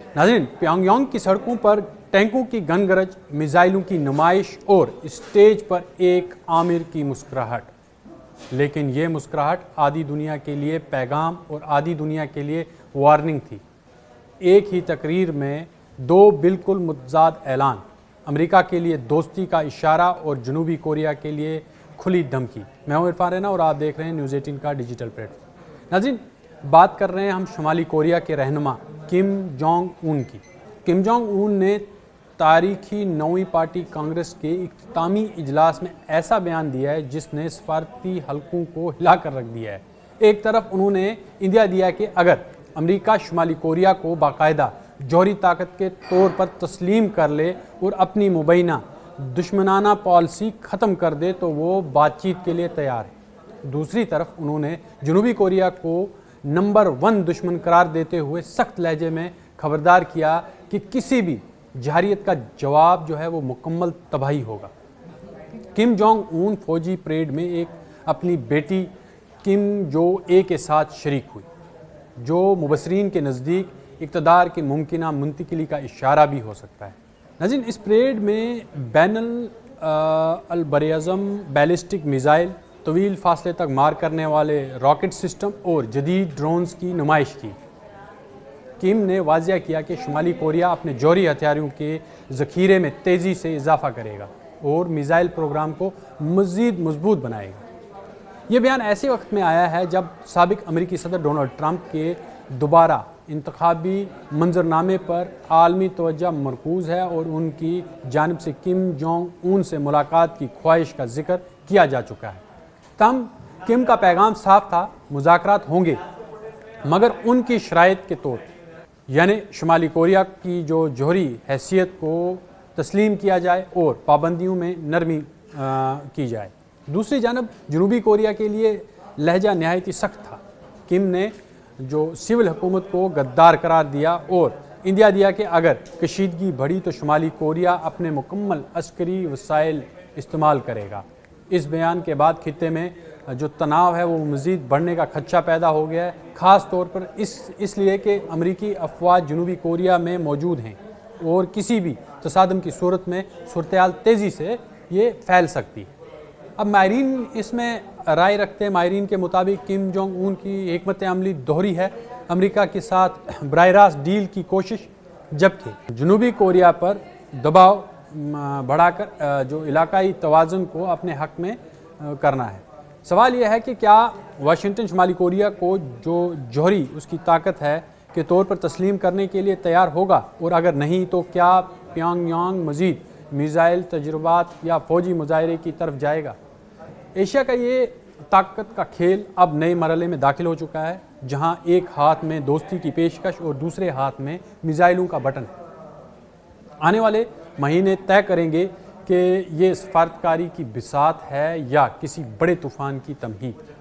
नाज़रीन, प्योंगयांग की सड़कों पर टैंकों की गनगरज, मिसाइलों की नुमाइश और स्टेज पर एक आमिर की मुस्कुराहट। लेकिन ये मुस्कुराहट आधी दुनिया के लिए पैगाम और आधी दुनिया के लिए वार्निंग थी। एक ही तकरीर में दो बिल्कुल मुतज़ाद ऐलान, अमेरिका के लिए दोस्ती का इशारा और जनूबी कोरिया के लिए खुली धमकी। मैं हूं इरफान रैना और आप देख रहे हैं न्यूज़ 18 का डिजिटल प्लेटफॉर्म। नाज़रीन, बात कर रहे हैं हम शुमाली कोरिया के रहनुमा किम जोंग उन की। किम जोंग उन ने तारीखी 9वीं पार्टी कांग्रेस के इख्तितामी इजलास में ऐसा बयान दिया है जिसने सफारती हलकों को हिला कर रख दिया है। एक तरफ उन्होंने इंदिया दिया कि अगर अमेरिका शुमाली कोरिया को बाकायदा जौहरी ताकत के तौर पर तस्लीम कर ले और अपनी मुबैना दुश्मनाना पॉलिसी ख़त्म कर दे तो वो बातचीत के लिए तैयार है। दूसरी तरफ उन्होंने जनूबी कोरिया को नंबर 1 दुश्मन करार देते हुए सख्त लहजे में खबरदार किया कि किसी भी जहरीत का जवाब जो है वो मुकम्मल तबाही होगा। किम जोंग उन फौजी परेड में एक अपनी बेटी किम जो ए के साथ शरीक हुई, जो मुबसरीन के नज़दीक इक़्तिदार की मुमकिना मुंतकिली का इशारा भी हो सकता है। नाज़रीन, इस परेड में बैनुल बरअज़म बैलिस्टिक मिसाइल, तवील फासले तक मार करने वाले रॉकेट सिस्टम और जदीद ड्रोन्स की नुमाइश की। किम ने वाज़िया किया कि शुमाली कोरिया अपने जौहरी हथियारों के ज़ख़ीरे में तेज़ी से इजाफ़ा करेगा और मिसाइल प्रोग्राम को मज़ीद मजबूत बनाएगा। ये बयान ऐसे वक्त में आया है जब साबिक़ अमेरिकी सदर डोनाल्ड ट्रंप के दोबारा इंतखाबी मंजरनामे पर आलमी तवज्जो मरकूज़ है और उनकी जानिब से किम जोंग उन से मुलाकात की ख्वाहिश का जिक्र किया जा चुका है। तम किम का पैगाम साफ था, मुज़ाकरात होंगे मगर उनकी शराइत के तौर, यानी शुमाली कोरिया की जो जौहरी हैसियत को तस्लीम किया जाए और पाबंदियों में नरमी की जाए। दूसरी जानब जनूबी कोरिया के लिए लहजा नहायत ही सख्त था। किम ने जो सिविल हुकूमत को गद्दार करार दिया और इंदिया दिया कि अगर कशीदगी बढ़ी तो शुमाली कोरिया अपने मुकम्मल अस्करी वसाइल इस्तेमाल करेगा। इस बयान के बाद खित्ते में जो तनाव है वो मज़ीद बढ़ने का खदशा पैदा हो गया है, ख़ास तौर पर इसलिए कि अमरीकी अफवाज जनूबी कोरिया में मौजूद हैं और किसी भी तसादम की सूरत में सूरत-ए-हाल तेज़ी से ये फैल सकती है। अब माहिरीन इसमें राय रखते हैं। माहिरीन के मुताबिक किम जोंग उन की हिकमत अमली दोहरी है, अमेरिका के साथ बराह रास्त डील की कोशिश, जबकि जनूबी कोरिया पर दबाव बढ़ाकर जो इलाकाई तवाज़ुन को अपने हक में करना है। सवाल यह है कि क्या वाशिंगटन शुमाली कोरिया को जो जौहरी उसकी ताकत है के तौर पर तस्लीम करने के लिए तैयार होगा, और अगर नहीं तो क्या प्योंगयांग मज़ीद मिसाइल तजुर्बात या फ़ौजी मुजाहरे की तरफ जाएगा। एशिया का ये ताकत का खेल अब नए मरहले में दाखिल हो चुका है, जहां एक हाथ में दोस्ती की पेशकश और दूसरे हाथ में मिसाइलों का बटन। आने वाले महीने तय करेंगे कि ये सफारतकारी की बिसात है या किसी बड़े तूफ़ान की तमहीद।